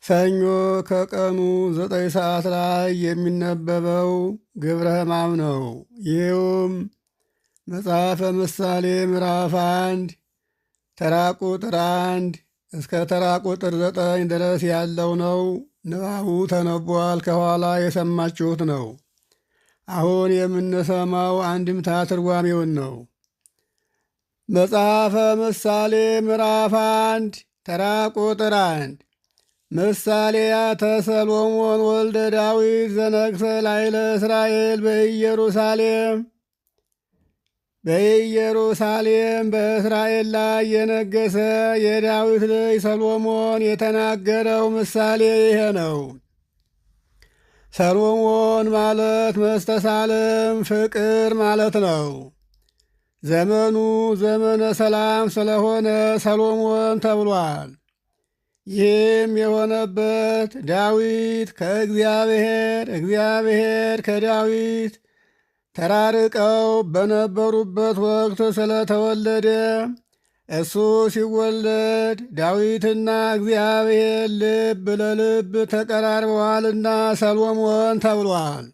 ሰኞ ከቀኑ 9 ሰዓት ላይ የሚነበበው ግብረ ሕማም ነው። ይህውም መጽሐፈ ምሳሌ ምዕራፍ 1 ተራ ቁጥር 1 እስከ ተራ ቁጥር 9 ድረስ ያለው ነው። ንባቡ ተነቧል። ከኋላ የሰማችሁት ነው። አሁን የምንሰማው አንድምታ ትርጓሜውን ነው። መጽሐፈ ምሳሌ ምዕራፍ 1 ተራ ቁጥር 1 ምሳሌያተ ሰሎሞን ወልደ ዳዊት ዘነግሠ ላዕለ እስራኤል በኢየሩሳሌም በእስራኤል ላይ የነገሰ የዳዊት ልጅ ሰሎሞን የተናገረው ምሳሌ ይሄ ነው። ሰሎሞን ማለት መስተሳልም ፍቅር ማለት ነው። ዘመኑ ዘመነ ሰላም ስለሆነ ሰሎሞን ተብሏል። ይህም የሆነበት ዳዊት ከእግዚአብሔር እግዚአብሔር ከዳዊት ተራርቀው በነበሩበት ወቅት ስለተወለደ እሱ ሲወለድ ዳዊትና እግዚአብሔር ልብ ለልብ ተቀራርበዋልና ሰሎሞን ተብሏል።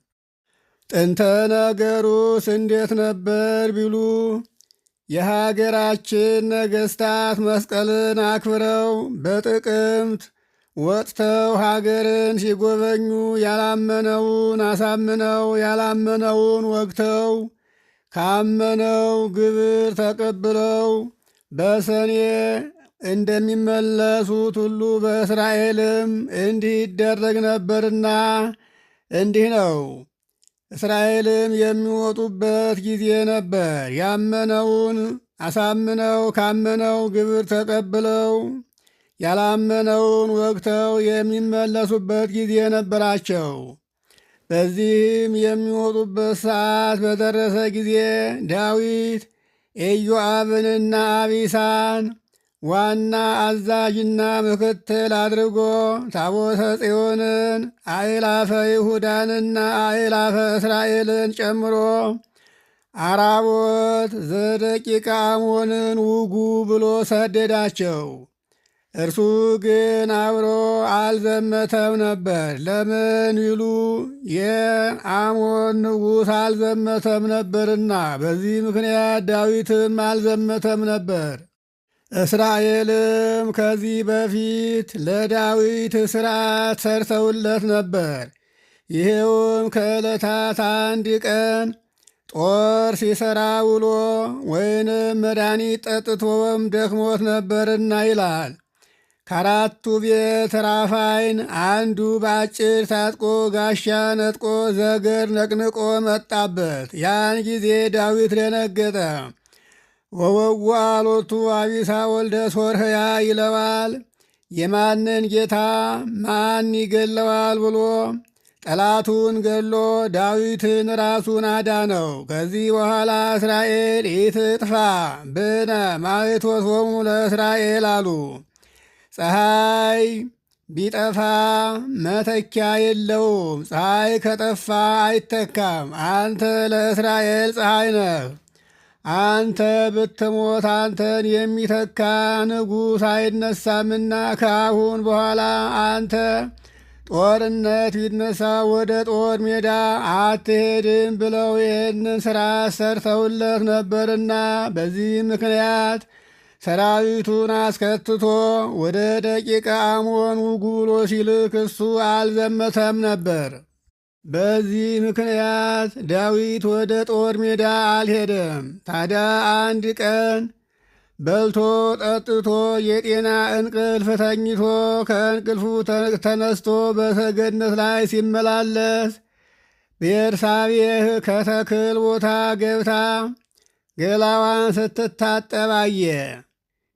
ጥንተ ነገሩስ እንዴት ነበር ቢሉ የሀገራችን ነገሥታት መስቀልን አክብረው በጥቅምት ወጥተው ሀገርን ሲጎበኙ ያላመነውን አሳምነው ያላመነውን ወግተው ካመነው ግብር ተቀብለው በሰኔ እንደሚመለሱት ሁሉ በእስራኤልም እንዲህ ይደረግ ነበርና እንዲህ ነው። እስራኤልም የሚወጡበት ጊዜ ነበር። ያመነውን አሳምነው ካመነው ግብር ተቀብለው ያላመነውን ወግተው የሚመለሱበት ጊዜ ነበራቸው። በዚህም የሚወጡበት ሰዓት በደረሰ ጊዜ ዳዊት ኢዮአብንና አቢሳን ዋና አዛዥና ምክትል አድርጎ ታቦተ ጽዮንን አእላፈ ይሁዳንና አእላፈ እስራኤልን ጨምሮ አራቦት ዘደቂቀ አሞንን ውጉ ብሎ ሰደዳቸው። እርሱ ግን አብሮ አልዘመተም ነበር። ለምን ይሉ የአሞን ንጉሥ አልዘመተም ነበርና፣ በዚህ ምክንያት ዳዊትም አልዘመተም ነበር። እስራኤልም ከዚህ በፊት ለዳዊት ሥርዓት ሰርተውለት ነበር። ይሄውም ከዕለታት አንድ ቀን ጦር ሲሰራ ውሎ ወይንም መድኃኒት ጠጥቶም ደክሞት ነበርና ይላል። ከአራቱ ቤት ራፋይን አንዱ በአጭር ታጥቆ ጋሻ ነጥቆ ዘገር ነቅንቆ መጣበት። ያን ጊዜ ዳዊት ደነገጠ። ወወጉ አሎቱ አቢሳ ወልደ ሶርህያ ይለዋል። የማንን ጌታ ማን ይገለዋል ብሎ ጠላቱን ገሎ ዳዊትን ራሱን አዳነው። ከዚህ በኋላ እስራኤል ኢትጥፋ ብነ ማኅቶቶሙ ለእስራኤል አሉ። ፀሐይ ቢጠፋ መተኪያ የለውም። ፀሐይ ከጠፋ አይተካም። አንተ ለእስራኤል ፀሐይ ነህ። አንተ ብትሞት አንተን የሚተካ ንጉሥ አይነሳምና ከአሁን በኋላ አንተ ጦርነት ቢነሳ ወደ ጦር ሜዳ አትሄድም ብለው ይህንን ሥራ ሰርተውለት ነበርና በዚህ ምክንያት ሰራዊቱን አስከትቶ ወደ ደቂቀ አሞን ውጉ ብሎ ሲልክ እሱ አልዘመተም ነበር። በዚህ ምክንያት ዳዊት ወደ ጦር ሜዳ አልሄደም። ታዲያ አንድ ቀን በልቶ ጠጥቶ የጤና እንቅልፍ ተኝቶ ከእንቅልፉ ተነስቶ በሰገነት ላይ ሲመላለስ ቤርሳቤህ ከተክል ቦታ ገብታ ገላዋን ስትታጠብ አየ።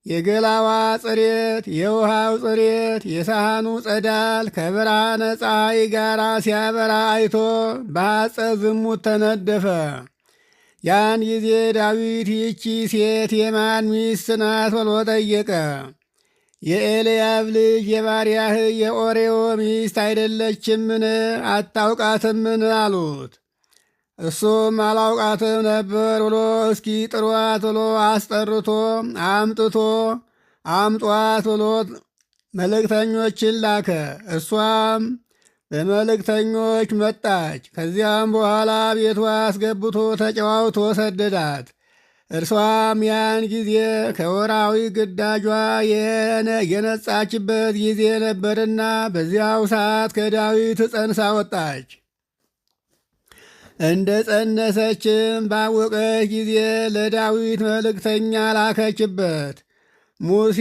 የገላዋ ጽሬት፣ የውሃው ጽሬት፣ የሳህኑ ጸዳል ከብርሃነ ፀሐይ ጋር ሲያበራ አይቶ በሐፀ ዝሙት ተነደፈ። ያን ጊዜ ዳዊት ይቺ ሴት የማን ሚስት ናት ብሎ ጠየቀ። የኤልያብ ልጅ የባሪያህ የኦሬዮ ሚስት አይደለችምን? አታውቃትምን? አሉት። እሱም አላውቃትም ነበር ብሎ እስኪ ጥሯት ብሎ አስጠርቶ አምጥቶ አምጧት ብሎ መልእክተኞችን ላከ። እርሷም በመልእክተኞች መጣች። ከዚያም በኋላ ቤቷ አስገብቶ ተጨዋውቶ ሰደዳት። እርሷም ያን ጊዜ ከወራዊ ግዳጇ የነጻችበት ጊዜ ነበርና በዚያው ሰዓት ከዳዊት ጸንሳ ወጣች። እንደ ጸነሰችም ባወቀች ጊዜ ለዳዊት መልእክተኛ ላከችበት። ሙሴ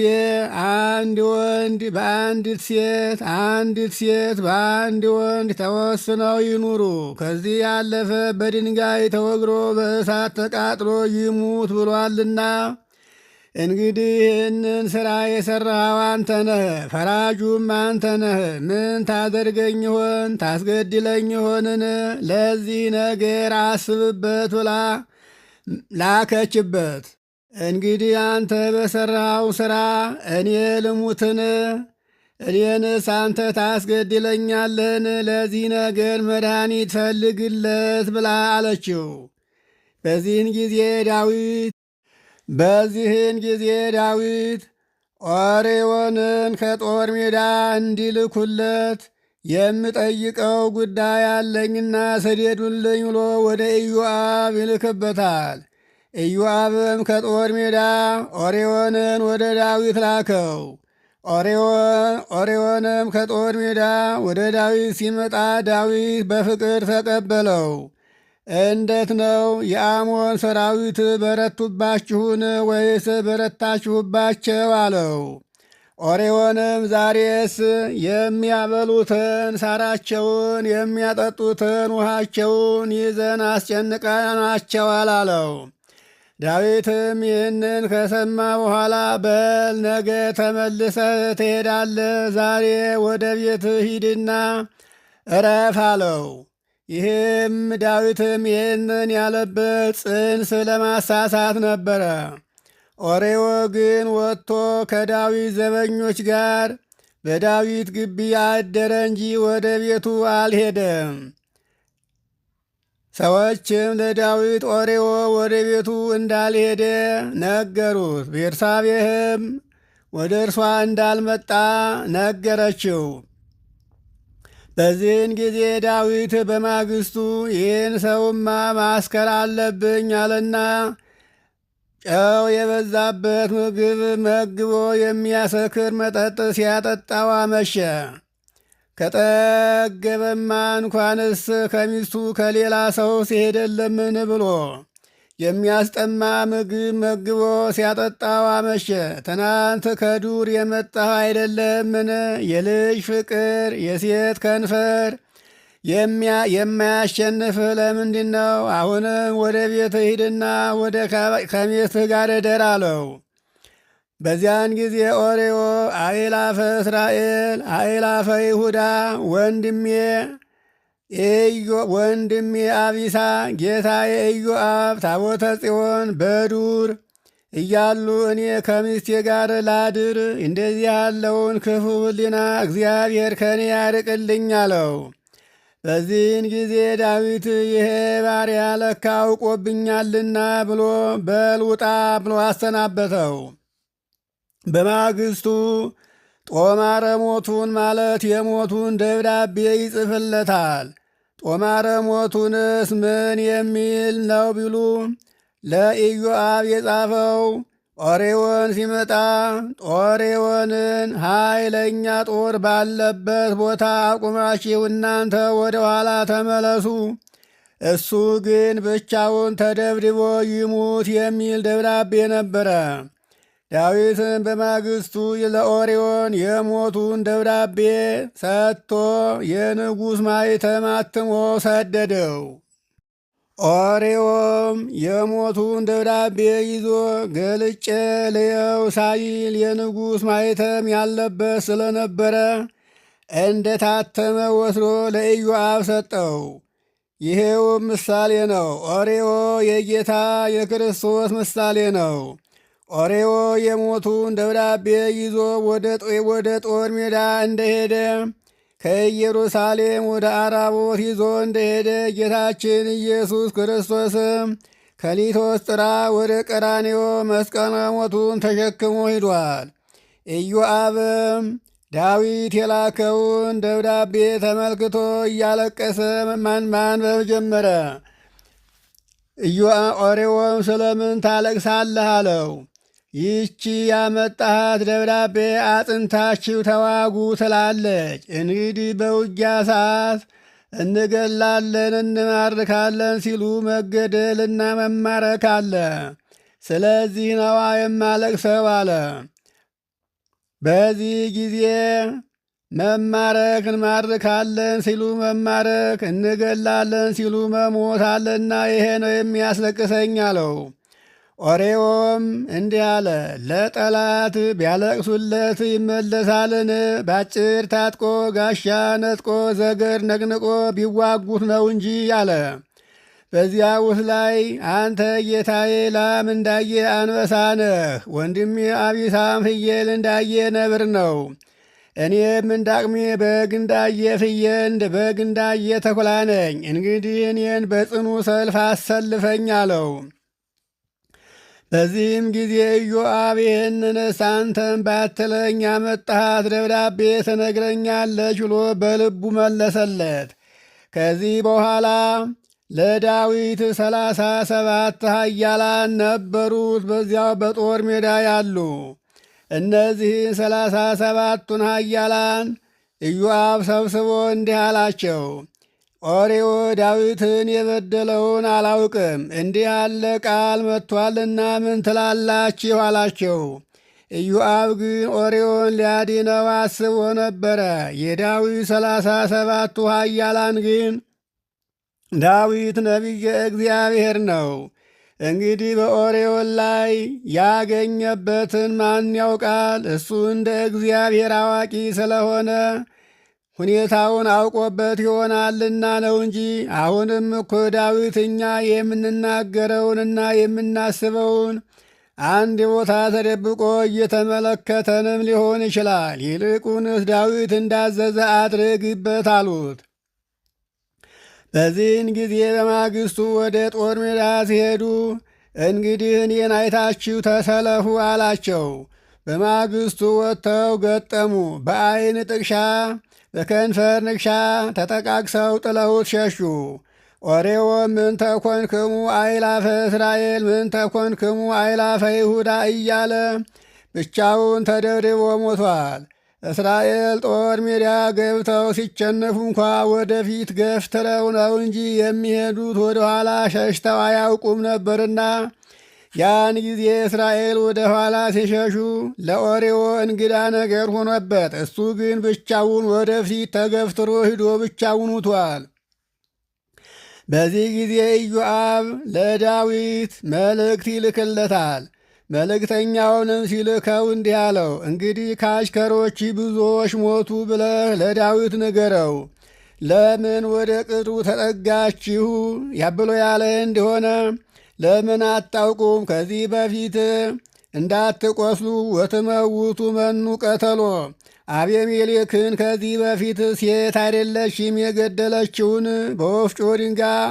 አንድ ወንድ በአንዲት ሴት፣ አንዲት ሴት በአንድ ወንድ ተወስነው ይኑሩ፣ ከዚህ ያለፈ በድንጋይ ተወግሮ በእሳት ተቃጥሎ ይሙት ብሏልና እንግዲህ ይህንን ሥራ የሠራኸው አንተ ነህ፣ ፈራጁም አንተ ነህ። ምን ታደርገኝ ይሆን? ታስገድለኝ ይሆንን? ለዚህ ነገር አስብበት ብላ ላከችበት። እንግዲህ አንተ በሠራኸው ሥራ እኔ ልሙትን? እኔንስ አንተ ታስገድለኛለህን? ለዚህ ነገር መድኃኒት ፈልግለት ብላ አለችው። በዚህን ጊዜ ዳዊት ኦርዮንን ከጦር ሜዳ እንዲልኩለት የምጠይቀው ጉዳይ አለኝና ስደዱልኝ ብሎ ወደ ኢዮአብ ይልክበታል። ኢዮአብም ከጦር ሜዳ ኦርዮንን ወደ ዳዊት ላከው። ኦርዮንም ከጦር ሜዳ ወደ ዳዊት ሲመጣ ዳዊት በፍቅር ተቀበለው። እንዴት ነው? የአሞን ሰራዊት በረቱባችሁን ወይስ በረታችሁባቸው? አለው። ኦርዮንም ዛሬስ የሚያበሉትን ሳራቸውን የሚያጠጡትን ውሃቸውን ይዘን አስጨንቀናቸዋል አለው። ዳዊትም ይህንን ከሰማ በኋላ በል ነገ ተመልሰህ ትሄዳለህ፣ ዛሬ ወደ ቤት ሂድና እረፍ አለው። ዳዊትም ይህንን ያለበት ጽንስ ለማሳሳት ነበረ። ኦርዮ ግን ወጥቶ ከዳዊት ዘበኞች ጋር በዳዊት ግቢ አደረ እንጂ ወደ ቤቱ አልሄደም። ሰዎችም ለዳዊት ኦርዮ ወደ ቤቱ እንዳልሄደ ነገሩት። ቤርሳቤህም ወደ እርሷ እንዳልመጣ ነገረችው። በዚህን ጊዜ ዳዊት በማግስቱ ይህን ሰውማ ማስከር አለብኝ አለና ጨው የበዛበት ምግብ መግቦ የሚያሰክር መጠጥ ሲያጠጣው አመሸ። ከጠገበማ እንኳንስ ከሚስቱ ከሌላ ሰው ሲሄደለምን ብሎ የሚያስጠማ ምግብ መግቦ ሲያጠጣው አመሸ። ትናንት ከዱር የመጣህ አይደለምን? የልጅ ፍቅር የሴት ከንፈር የማያሸንፍህ ለምንድን ነው? አሁንም ወደ ቤት ሂድና ከሚስትህ ጋር እደር አለው። በዚያን ጊዜ ኦርዮ አእላፈ እስራኤል አእላፈ ይሁዳ ወንድሜ አቢሳ ጌታዬ ኢዮአብ ታቦተ ጽዮን በዱር እያሉ እኔ ከሚስቴ ጋር ላድር? እንደዚህ ያለውን ክፉ ሕሊና እግዚአብሔር ከኔ ያርቅልኝ አለው። በዚህን ጊዜ ዳዊት ይሄ ባሪያ ለካ አውቆብኛልና ብሎ በል ውጣ ብሎ አሰናበተው። በማግስቱ ጦማረ ሞቱን ማለት የሞቱን ደብዳቤ ይጽፍለታል። ጦማረ ሞቱንስ ምን የሚል ነው ቢሉ ለኢዮአብ የጻፈው ኦርዮን ሲመጣ ኦርዮንን ኃይለኛ ጦር ባለበት ቦታ አቁማችሁ እናንተ ወደ ኋላ ተመለሱ፣ እሱ ግን ብቻውን ተደብድቦ ይሙት የሚል ደብዳቤ ነበረ። ዳዊትን በማግስቱ ለኦርዮን የሞቱን ደብዳቤ ሰጥቶ የንጉሥ ማኅተም አትሞ ሰደደው። ኦርዮም የሞቱን ደብዳቤ ይዞ ገልጬ ልየው ሳይል የንጉሥ ማኅተም ያለበት ስለነበረ እንደ ታተመ ወስዶ ለኢዮአብ ሰጠው። ይሄውም ምሳሌ ነው። ኦርዮ የጌታ የክርስቶስ ምሳሌ ነው። ኦርዮ የሞቱን ደብዳቤ ይዞ ወደ ጦር ሜዳ እንደሄደ ከኢየሩሳሌም ወደ አራቦት ይዞ እንደሄደ ጌታችን ኢየሱስ ክርስቶስም ከሊቶስጥራ ወደ ቀራንዮ መስቀለ ሞቱን ተሸክሞ ሂዷል። ኢዮአብም ዳዊት የላከውን ደብዳቤ ተመልክቶ እያለቀሰ ማንበብ ጀመረ። ኦሬዎም ስለምን ታለቅሳለህ አለው። ይህቺ ያመጣሃት ደብዳቤ አጥንታችሁ ተዋጉ ትላለች። እንግዲህ በውጊያ ሰዓት እንገላለን እንማርካለን ሲሉ መገደልና መማረክ አለ። ስለዚህ ነዋ የማለቅሰው አለ። በዚህ ጊዜ መማረክ እንማርካለን ሲሉ መማረክ፣ እንገላለን ሲሉ መሞት አለና ይሄ ነው የሚያስለቅሰኝ አለው። ኦሬዎም እንዲህ አለ፣ ለጠላት ቢያለቅሱለት ይመለሳልን? ባጭር ታጥቆ ጋሻ ነጥቆ ዘገር ነቅንቆ ቢዋጉት ነው እንጂ አለ። በዚያ ውስጥ ላይ አንተ ጌታዬ ላም እንዳየ አንበሳ ነህ፣ ወንድሜ አቢሳም ፍየል እንዳየ ነብር ነው። እኔም እንዳቅሜ በግ እንዳየ ፍየል በግ እንዳየ ተኩላ ነኝ። እንግዲህ እኔን በጽኑ ሰልፍ አሰልፈኝ አለው። በዚህም ጊዜ ኢዮአብ ይህንንስ አንተም ባትለኝ ያመጣሃት ደብዳቤ ትነግረኛለች ብሎ በልቡ መለሰለት። ከዚህ በኋላ ለዳዊት 37 ኃያላን ነበሩት በዚያው በጦር ሜዳ ያሉ። እነዚህን 37ቱን ኃያላን ኢዮአብ ሰብስቦ እንዲህ አላቸው፣ ኦሬዮ ዳዊትን የበደለውን አላውቅም፣ እንዲህ ያለ ቃል መጥቷልና ምን ትላላችሁ አላቸው። ኢዮአብ ግን ኦሬዮን ሊያድነው አስቦ ነበረ። የዳዊት 37ቱ ኃያላን ግን ዳዊት ነቢየ እግዚአብሔር ነው፣ እንግዲህ በኦሬዮን ላይ ያገኘበትን ማን ያውቃል? እሱ እንደ እግዚአብሔር አዋቂ ስለሆነ ሁኔታውን አውቆበት ይሆናልና ነው እንጂ። አሁንም እኮ ዳዊት እኛ የምንናገረውንና የምናስበውን አንድ ቦታ ተደብቆ እየተመለከተንም ሊሆን ይችላል። ይልቁንስ ዳዊት እንዳዘዘ አድርግበት አሉት። በዚህን ጊዜ በማግስቱ ወደ ጦር ሜዳ ሲሄዱ እንግዲህ እኔን አይታችሁ ተሰለፉ አላቸው። በማግስቱ ወጥተው ገጠሙ። በዐይን ጥቅሻ በከንፈር ንክሻ ተጠቃቅሰው ጥለውት ሸሹ። ኦሬዎም ምን ተኮንክሙ አእላፈ እስራኤል ምን ተኮንክሙ አእላፈ ይሁዳ እያለ ብቻውን ተደብድቦ ሞቷል። እስራኤል ጦር ሜዳ ገብተው ሲቸነፉ እንኳ ወደፊት ገፍትረው ነው እንጂ የሚሄዱት ወደ ኋላ ሸሽተው አያውቁም ነበርና ያን ጊዜ እስራኤል ወደ ኋላ ሲሸሹ ለኦሬዮ እንግዳ ነገር ሆኖበት፣ እሱ ግን ብቻውን ወደፊት ተገፍትሮ ሂዶ ብቻውን ሙቷል። በዚህ ጊዜ ኢዮአብ ለዳዊት መልእክት ይልክለታል። መልእክተኛውንም ሲልከው እንዲህ አለው፣ እንግዲህ ከአሽከሮች ብዙዎች ሞቱ ብለህ ለዳዊት ንገረው። ለምን ወደ ቅጥሩ ተጠጋችሁ ያብሎ ያለ እንደሆነ ለምን አታውቁም? ከዚህ በፊት እንዳትቆስሉ ወትመውቱ መኑ ቀተሎ አቤሜሌክን ከዚህ በፊት ሴት አይደለችም የገደለችውን በወፍጮ ድንጋይ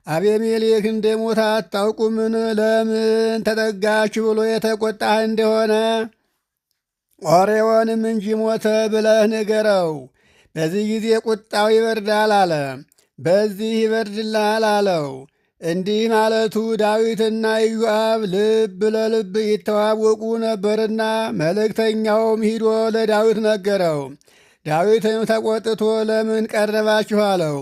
አቤሜሌክ እንደሞተ አታውቁምን? ለምን ተጠጋችሁ ብሎ የተቆጣህ እንደሆነ ኦሬዮንም እንጂ ሞተ ብለህ ንገረው። በዚህ ጊዜ ቁጣው ይበርዳል አለ። በዚህ ይበርድልሃል አለው። እንዲህ ማለቱ ዳዊትና ኢዮአብ ልብ ለልብ ይተዋወቁ ነበርና መልእክተኛውም ሂዶ ለዳዊት ነገረው። ዳዊትም ተቆጥቶ ለምን ቀረባችሁ አለው።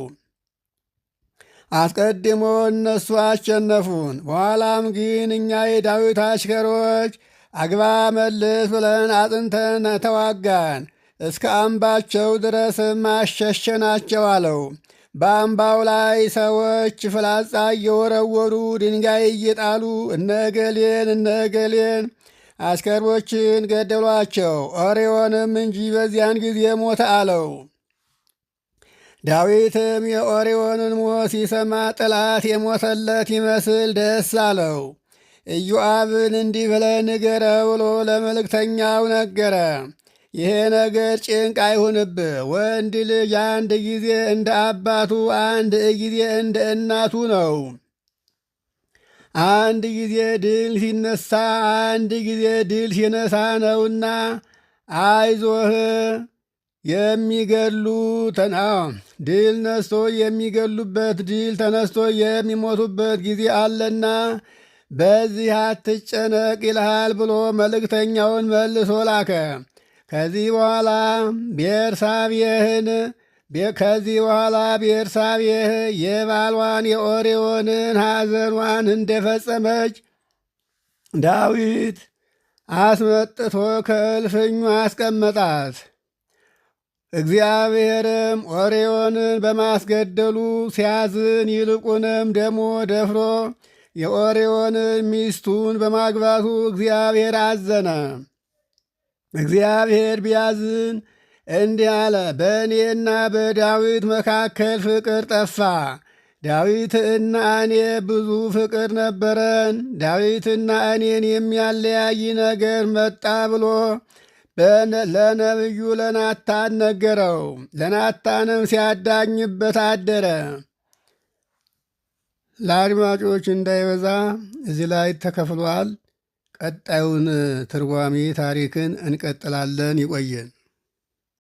አስቀድሞ እነሱ አሸነፉን፣ በኋላም ግን እኛ የዳዊት አሽከሮች አግባ መልስ ብለን አጥንተን ተዋጋን፣ እስከ አምባቸው ድረስም አሸሸናቸው አለው። በአምባው ላይ ሰዎች ፍላጻ እየወረወሩ ድንጋይ እየጣሉ እነገሌን አስከሮችን ገደሏቸው። ኦሬዮንም እንጂ በዚያን ጊዜ ሞተ አለው። ዳዊትም የኦሬዮንን ሞት ሲሰማ ጠላት የሞተለት ይመስል ደስ አለው። ኢዮአብን እንዲህ ብለህ ንገረው ብሎ ለመልእክተኛው ነገረ። ይሄ ነገር ጭንቅ አይሁንብህ። ወንድ ልጅ አንድ ጊዜ እንደ አባቱ አንድ ጊዜ እንደ እናቱ ነው። አንድ ጊዜ ድል ሲነሳ አንድ ጊዜ ድል ሲነሳ ነውና አይዞህ የሚገሉ ድል ነስቶ የሚገሉበት ድል ተነስቶ የሚሞቱበት ጊዜ አለና በዚህ አትጨነቅ ይልሃል ብሎ መልእክተኛውን መልሶ ላከ። ከዚህ በኋላ ቤርሳቤህ የባሏን የኦርዮንን ሐዘኗን እንደፈጸመች ዳዊት አስመጥቶ ከእልፍኙ አስቀመጣት። እግዚአብሔርም ኦርዮንን በማስገደሉ ሲያዝን ይልቁንም ደሞ ደፍሮ የኦርዮንን ሚስቱን በማግባቱ እግዚአብሔር አዘነ። እግዚአብሔር ቢያዝን እንዲህ አለ፣ በእኔና በዳዊት መካከል ፍቅር ጠፋ። ዳዊትና እኔ ብዙ ፍቅር ነበረን። ዳዊትና እኔን የሚያለያይ ነገር መጣ ብሎ ለነቢዩ ለናታን ነገረው። ለናታንም ሲያዳኝበት አደረ። ለአድማጮች እንዳይበዛ እዚህ ላይ ተከፍሏል። ቀጣዩን ትርጓሜ ታሪክን እንቀጥላለን። ይቆየን።